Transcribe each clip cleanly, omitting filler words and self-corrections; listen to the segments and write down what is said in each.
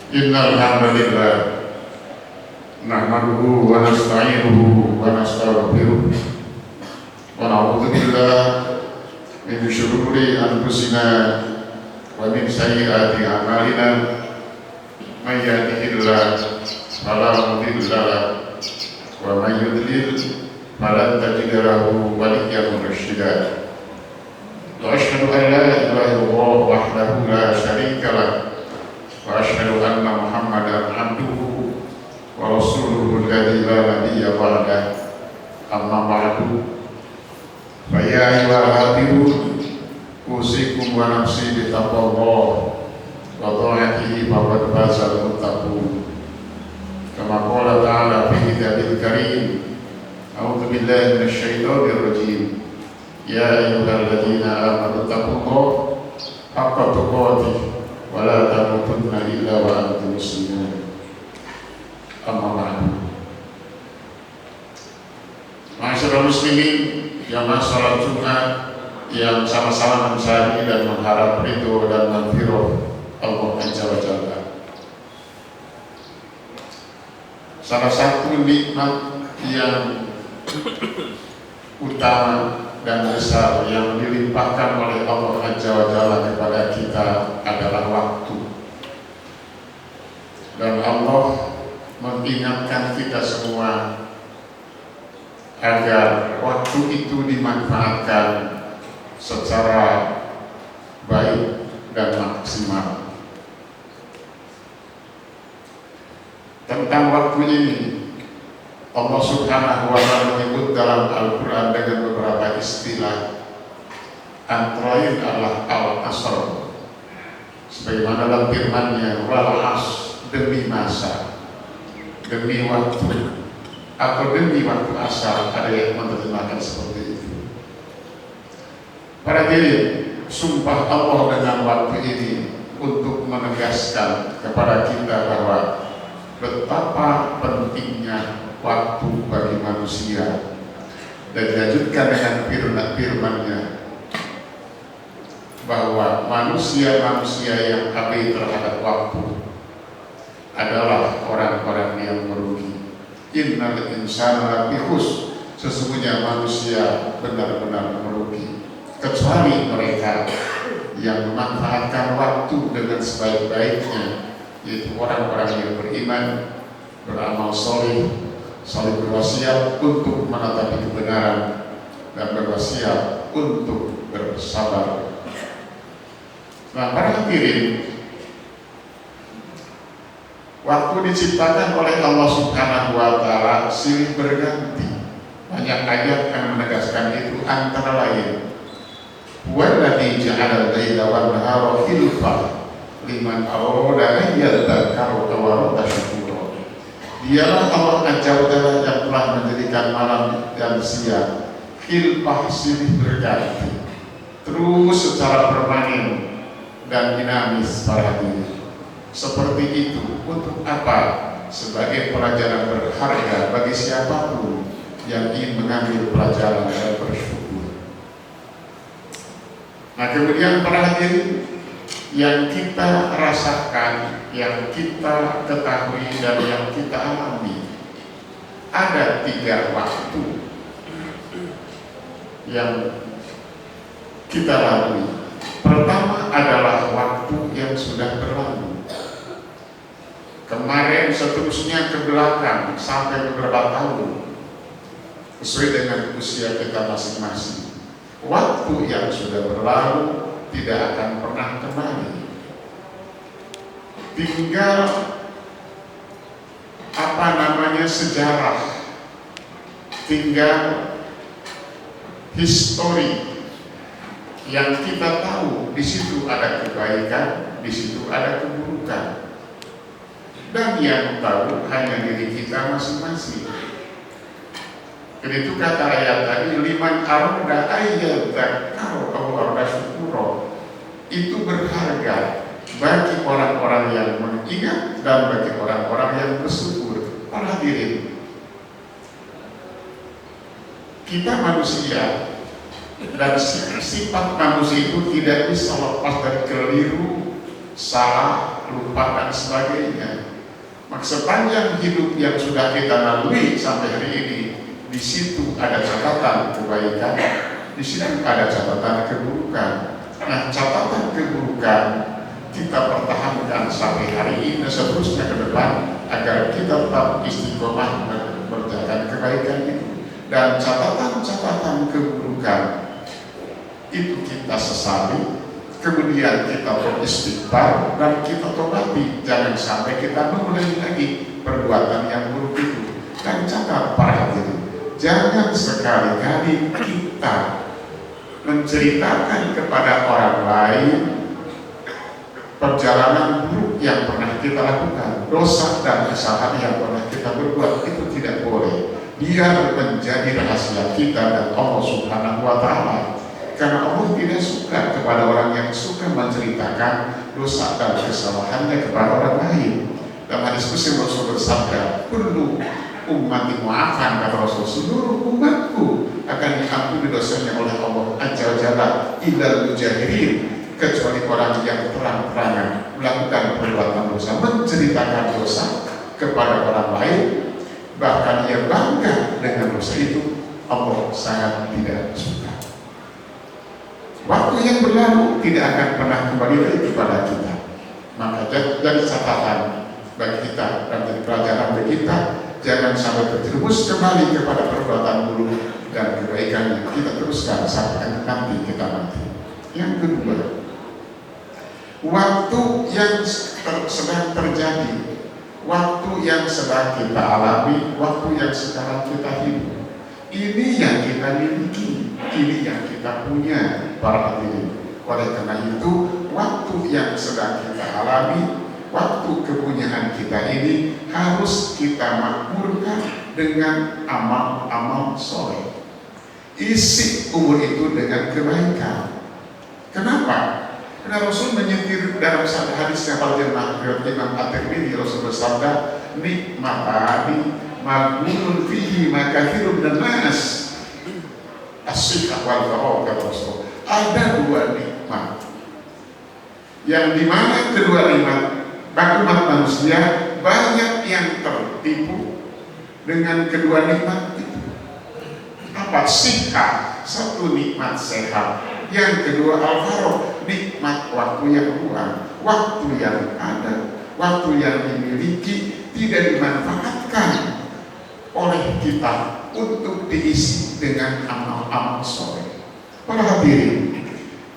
Innal hamdalillah nahmaduhu wa nasta'inuhu wa nastaghfiruh wa na'udzu billahi min shururi anfusina wa min sayyiati a'malina may yahdihillahu fala mudilla lahu wa may yudlil fala tajida lahu waliyyan mursyida. Wa asyhadu an la ilaha illallah wahdahu la syarika lahu wa asyhadu anna Muhammadan abduhu wa rasuluhu alladzi la nabiyya ba'dahu. Amma ba'du, fa ya ayyuhal usikum wa nafsi bi taqwallah wa ta'atihi faqad fazal muttaqun. Kama qala ta'ala fi kitabil karim, a'udzu billahi minasy syaithanir rajim. Ya ayyuhalladzina amanu taqullaha haqqa tuqatih wa la tamutunna illa wa antum muslimun. Amma ba'du. Ma'asyiral muslimin, jamaah salat Jumat yang sama-sama mencari dan mengharap ridho dan maghfirah Allah Azza wa Jalla. Salah satu nikmat yang utama dan besar yang dilimpahkan oleh Allah Azza wa Jalla kepada kita adalah waktu. Dan Allah mengingatkan kita semua agar waktu itu dimanfaatkan secara baik dan maksimal. Tentang waktu ini, Allah Subhanahu wa Ta'ala menyebut dalam Al-Quran dengan beberapa istilah, antara lain adalah al-asr, sebagaimana dalam firman-Nya wal asr, demi masa, demi waktu, atau demi waktu asar. Ada yang menerjemahkan seperti itu. Para hadirin, sumpah Allah dengan waktu ini untuk menegaskan kepada kita bahwa betapa pentingnya waktu bagi manusia, dan dilanjutkan dengan firman-Nya bahwa manusia-manusia yang abai terhadap waktu adalah orang-orang yang merugi. Innal insana lafi khusr, sesungguhnya manusia benar-benar merugi, kecuali mereka yang memanfaatkan waktu dengan sebaik-baiknya, yaitu orang-orang yang beriman, beramal soleh, saling berwasiat untuk menetapi kebenaran, dan berwasiat untuk bersabar. Nah, para hadirin, waktu diciptakan oleh Allah Subhanahu wa Ta'ala silih berganti. Banyak ayat yang menegaskan itu, antara lain huwallazi ja'ala al-laila wan-nahara khilfah liman arada an yadhakkara aw arada syukura. Dialah Allah Azza wa Jalla yang telah menjadikan malam dan siang khilfah, silih berganti, terus secara permanen dan dinamis. Para hadirin, seperti itu untuk apa? Sebagai pelajaran berharga bagi siapapun yang ingin mengambil pelajaran dan bersyukur. Nah, kemudian para hadirin, yang kita rasakan, yang kita ketahui, dan yang kita alami, ada 3 waktu yang kita lalui. Pertama adalah waktu yang sudah berlalu, kemarin, seterusnya ke belakang sampai beberapa tahun, sesuai dengan usia kita masing-masing. Waktu yang sudah berlalu tidak akan pernah kembali. Tinggal sejarah, tinggal histori yang kita tahu. Di situ ada kebaikan, di situ ada keburukan, dan yang tahu hanya diri kita masing-masing. Dan itu kata ayat tadi, liman arada ayyadzakara aw arada syukura, itu berharga bagi orang-orang yang mengingat dan bagi orang-orang yang bersyukur. Para hadirin, kita manusia, dan sifat manusia itu tidak bisa lepas dari keliru, salah, lupa dan sebagainya. Maka sepanjang hidup yang sudah kita lalui sampai hari ini, di situ ada catatan kebaikan, di situ ada catatan keburukan. Nah, catatan keburukan kita pertahankan sampai hari ini dan seterusnya ke depan agar kita tetap istiqomah mengerjakan kebaikan itu. Dan catatan-catatan keburukan itu kita sesali, kemudian kita beristighfar dan kita tobati. Jangan sampai kita mengulangi lagi perbuatan yang buruk itu. Dan catat para hadirin, jangan sekali-kali kita menceritakan kepada orang lain perjalanan buruk yang pernah kita lakukan, dosa dan kesalahan yang pernah kita berbuat. Itu tidak boleh. Biar menjadi rahasia kita dan Allah Subhanahu wa Ta'ala. Karena Allah tidak suka kepada orang yang suka menceritakan dosa dan kesalahannya kepada orang lain. Dalam hadis Qudsi Rasul bersabda, "Kullu ummati mu'afan," kata Rasul, seluruh umatku akan diampuni dosanya oleh Allah Azza wa Jalla, illal mujahirin, kecuali orang yang terang-terangan melakukan perbuatan dosa, menceritakan dosa kepada orang lain, bahkan ia bangga dengan dosa itu. Allah sangat tidak suka. Waktu yang berlalu tidak akan pernah kembali lagi kepada kita. Maka jadi catatan bagi kita dan jadi pelajaran bagi kita, jangan sampai terjerumus kembali kepada perbuatan buruk dan kebaikan yang kita teruskan sampai nanti kita mati. Yang kedua, waktu yang sedang terjadi, waktu yang sedang kita alami, waktu yang sekarang kita hidup, ini yang kita miliki, ini yang kita punya para hadirin. Oleh karena itu, waktu yang sedang kita alami, waktu kepunyaan kita ini harus kita makmurkan dengan amal-amal soleh. Isi umur itu dengan kebaikan. Kenapa? Karena Rasul menyetir dalam satu hadis yang paling riwayat Imam At-Tirmidzi, Rasul bersabda, "Nikmatani maghbunun fihi ma katsirun minan nas." As-sihah wal faragh, kata Rasul. Ada dua nikmat yang dimana kedua nikmat bagi umat manusia banyak yang tertipu dengan kedua nikmat itu. Apa? Sihah, satu nikmat sehat. Yang kedua al-faragh, nikmat waktu yang luang, waktu yang ada, waktu yang dimiliki tidak dimanfaatkan oleh kita untuk diisi dengan amal-amal soleh. Para hadirin,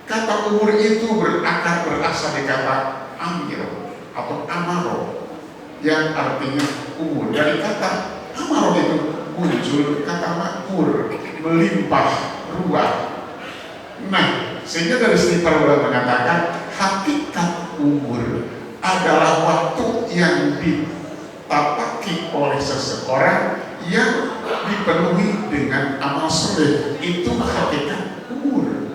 kata umur itu berasal dari kata amir atau amaro, yang artinya umur. Dari kata amaro itu muncul kata makmur, melimpah ruah. Nah, sehingga dari sini para ulama mengatakan hakikat umur adalah waktu yang ditapaki oleh seseorang yang dipenuhi dengan amal soleh. Itu hakikat umur.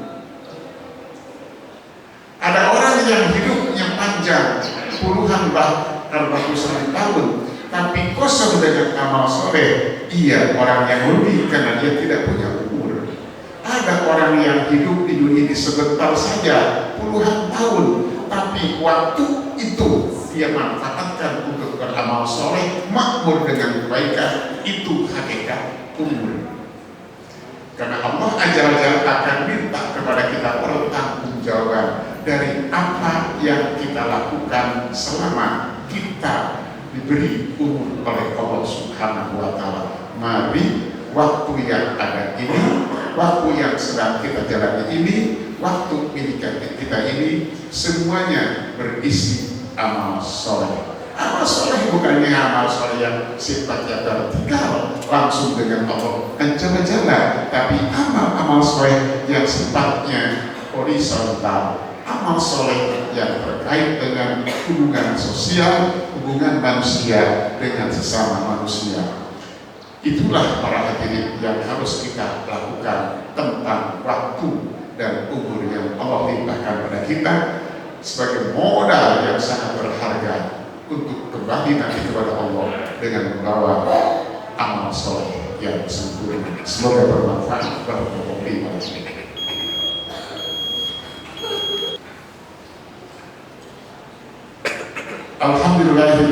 Ada orang yang hidupnya panjang, puluhan bahkan ratusan tahun, tapi kosong dengan amal soleh. Ia orang yang rugi karena dia tidak punya umur. Ada orang yang hidup di dunia ini sebentar saja, puluhan tahun, tapi waktu itu dia manfaatkan untuk beramal soleh, makmur dengan kebaikan. Itu hakikat umur. Karena Allah Azza wa Jalla akan minta kepada kita pertanggungjawaban dari apa yang kita lakukan selama kita diberi umur oleh Allah Subhanahu wa Ta'ala. Mari waktu yang ada ini, waktu yang sedang kita jalani ini, waktu milikan kita ini, semuanya berisi amal soleh. Amal soleh bukannya amal soleh yang sifatnya vertikal langsung dengan Allah Azza wa Jalla, tapi amal-amal soleh yang sifatnya horizontal, amal soleh yang terkait dengan hubungan sosial, hubungan manusia dengan sesama manusia. Itulah para hadirin yang harus kita lakukan tentang waktu dan umur yang Allah limpahkan pada kita sebagai modal yang sangat berharga untuk kembali nanti kepada Allah dengan membawa amal soleh yang sempurna. Semoga bermanfaat. Barakallahu fiikum.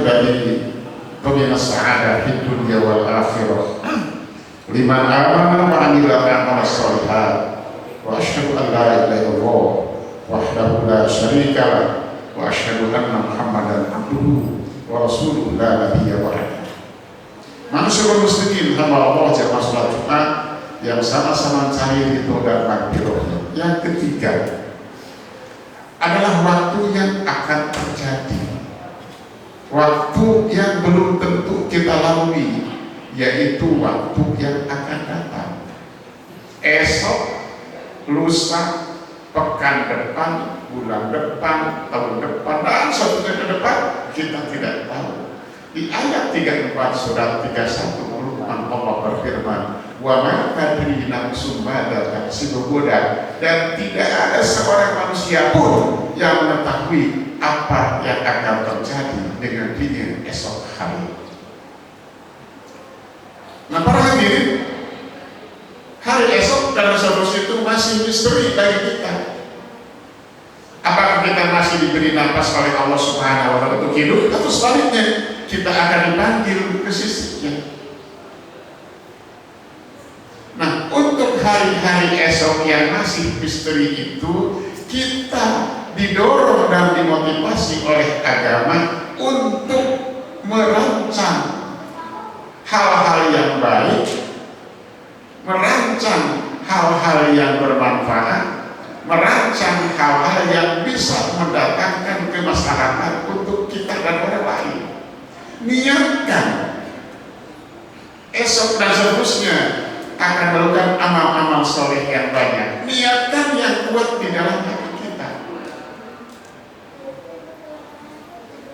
terjadi bagaimana sa'adah di dunia wal akhirah liman amana wa amila a'mal shalihat wa asyhadu an la ilaha illallah wahdahu la syarika lah wa asyhadu anna Muhammadan abduhu wa rasuluhu la nabiyya ba'dahu. Manusia muslimin hamba Allah jamaah salat Jumat yang sama-sama cari ridho dan magfirah. Yang ketiga adalah waktu yang akan terjadi, waktu yang belum tentu kita lalui, yaitu waktu yang akan datang. Esok, lusa, pekan depan, bulan depan, tahun depan, dan suatu ke depan kita tidak tahu. Di ayat 34 surat 31 Allah berfirman, wa ma tadri nafsun madza taksibu ghadan, dan tidak ada seorang manusia pun yang mengetahui apa yang akan terjadi dengan dirinya esok hari. Nah, para hadirin, hari esok dan seterusnya itu masih misteri bagi kita. Apakah kita masih diberi nafas oleh Allah Subhanahu wa Ta'ala untuk hidup, atau sebaliknya kita akan dipanggil ke sisinya. Nah, untuk hari-hari esok yang masih misteri itu, kita didorong dan dimotivasi oleh agama untuk merancang hal-hal yang baik, merancang hal-hal yang bermanfaat, merancang hal-hal yang bisa mendatangkan kemaslahatan untuk kita dan orang lain. Niatkan esok dan seterusnya akan melakukan amal-amal soleh yang banyak. Niatkan yang kuat di dalam hati kita.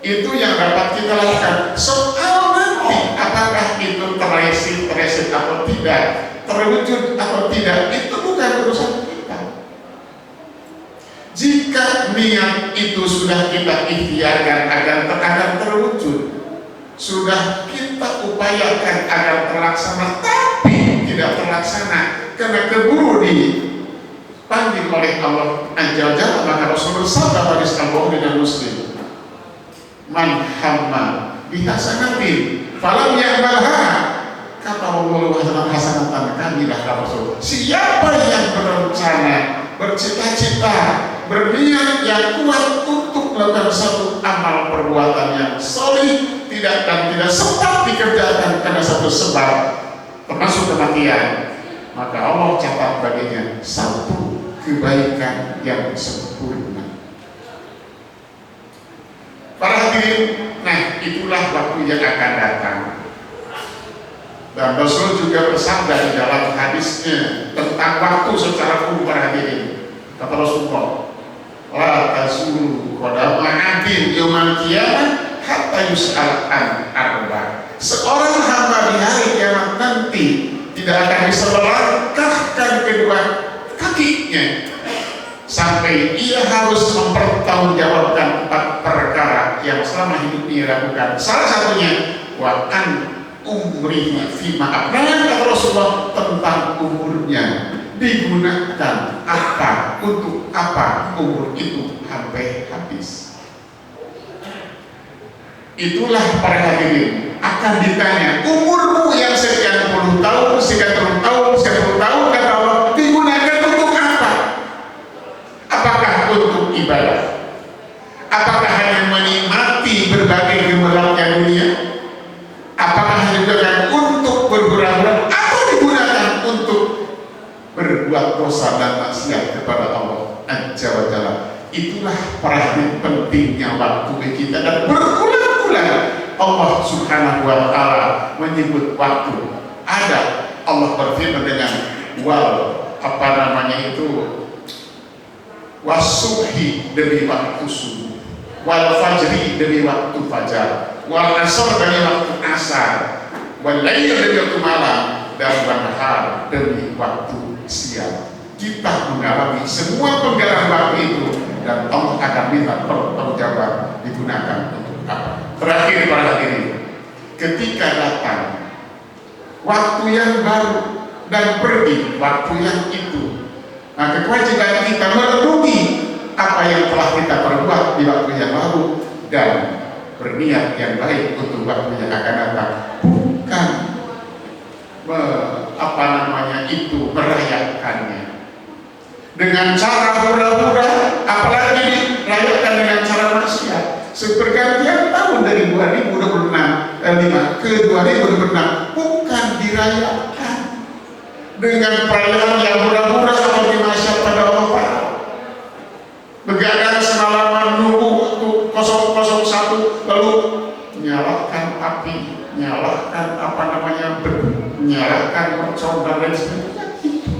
Itu yang dapat kita lakukan. Soal nanti apakah itu teresit atau tidak, terwujud atau tidak, itu bukan urusan kita. Jika niat itu sudah kita ikhtiarkan agar terwujud, sudah kita upayakan agar terlaksana, tapi tidak terlaksana karena keburu dipanggil oleh Allah Azza wa Jalla, maka Rasul bersabda hadis Al-Bukhari dan Muslim, man hamma bihasanatin falam ya'malha kata Allah hasanatan kamilah, kata Rasul, siapa yang berencana, bercita-cita, berniat yang kuat untuk melakukan satu amal perbuatan yang solih, tidak sempat dikerjakan karena satu sebab termasuk kematian, maka Allah catat baginya satu kebaikan yang sempurna. Para hadirin, nah itulah waktu yang akan datang. Dan Rasul juga bersabda di dalam hadisnya tentang waktu secara umum, para hadirin. Kata Rasulullah, la tazulu qadama 'abdin yaumal qiyamah hatta yus'al an arba. Seorang hamba di hari kiamat nanti tidak akan bisa melangkahkan kedua kakinya sampai ia harus mempertanggungjawabkan 4 perkara yang selama hidup ia lakukan. Salah satunya wa an umrihi fima abna, kata Rasulullah, tentang umurnya digunakan apa, untuk apa umur itu sampai habis. Itulah para hadirin akan ditanya, umurmu yang sekian puluh tahun, sekian puluh tahun, kata Allah, digunakan untuk apa? Apakah untuk ibadah? Apakah hanya menikmati berbagai gemerlapnya dunia? Apakah digunakan untuk bergurau-gurau, atau digunakan untuk berbuat dosa dan maksiat kepada Allah Azza wa Jalla? Itulah para hadirin pentingnya waktu kita, dan berulang-ulang Allah Subhanahu wa Ta'ala menyebut waktu. Ada Allah berfirman dengan wasubhi, demi waktu subuh, wal fajri, demi waktu fajar, wal asr, demi waktu asar, wal lail, demi waktu malam, dan wan nahar, demi waktu siang. Kita mengalami semua penggalan waktu itu, dan Allah akan minta pertanggungjawaban digunakan untuk apa. Terakhir para hadirin, ketika datang waktu yang baru dan pergi waktu yang itu, maka kewajiban kita merenungi apa yang telah kita perbuat di waktu yang lalu, dan berniat yang baik untuk waktu yang akan datang, bukan merayakannya dengan cara hura-hura, apalagi dirayakan dengan cara maksiat. Sepergantian tahun dari 2026 ke 2026 bukan dirayakan dengan perayaan yang hura-hura seperti masyarakat pada Allah. Begadang semalaman nunggu waktu 001 lalu nyalakan api, nyalakan nyalakan mercon dan lain sebagainya.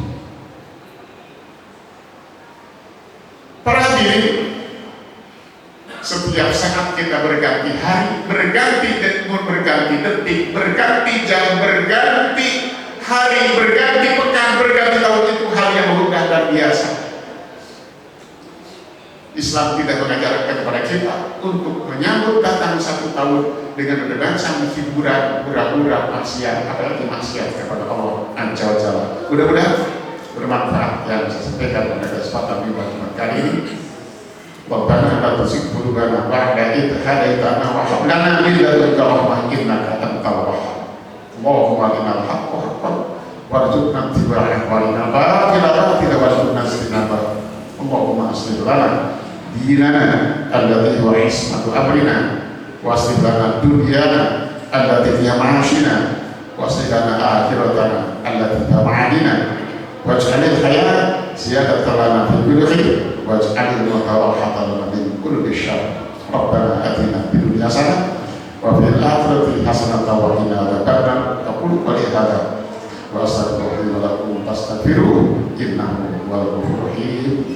Para hadirin, setiap saat kita berganti hari, berganti detik, berganti jam, berganti hari, berganti pekan, berganti tahun, itu hal yang mudah dan biasa. Islam tidak mengajarkan kepada kita untuk menyambut datang satu tahun dengan berdansa hiburan, hura-hura, maksiat, apalagi maksiat kepada Allah Azza wa Jalla. Mudah-mudahan bermanfaat yang saya sampaikan pada kesempatan kali ini. Rabbana la tuzigh qulubana ba'da idh hadaytana wa hab lana min ladunka rahmah innaka antal wahhab. Allahumma arinal haqqa haqqan warzuqna ittiba'ahu wa arinal batila batilan warzuqna ijtinabah. Allahumma aslih lana dinana alladhi huwa ismatu amrina wa aslih lana dunyana allati fiha ma'ashina wa aslih lana akhiratana allati fiha ma'adina waj'alil hayata ziyadatan lana fil kulli khair waj'alil mauta rahatan lana min kulli syarr. Rabbana atina fid dunya hasanah wa fil akhirati hasanah wa qina adzabannar. Aqulu qali hadza wa astaghfirullaha lakum fastaghfiruhu innahu huwal ghafurur rahim.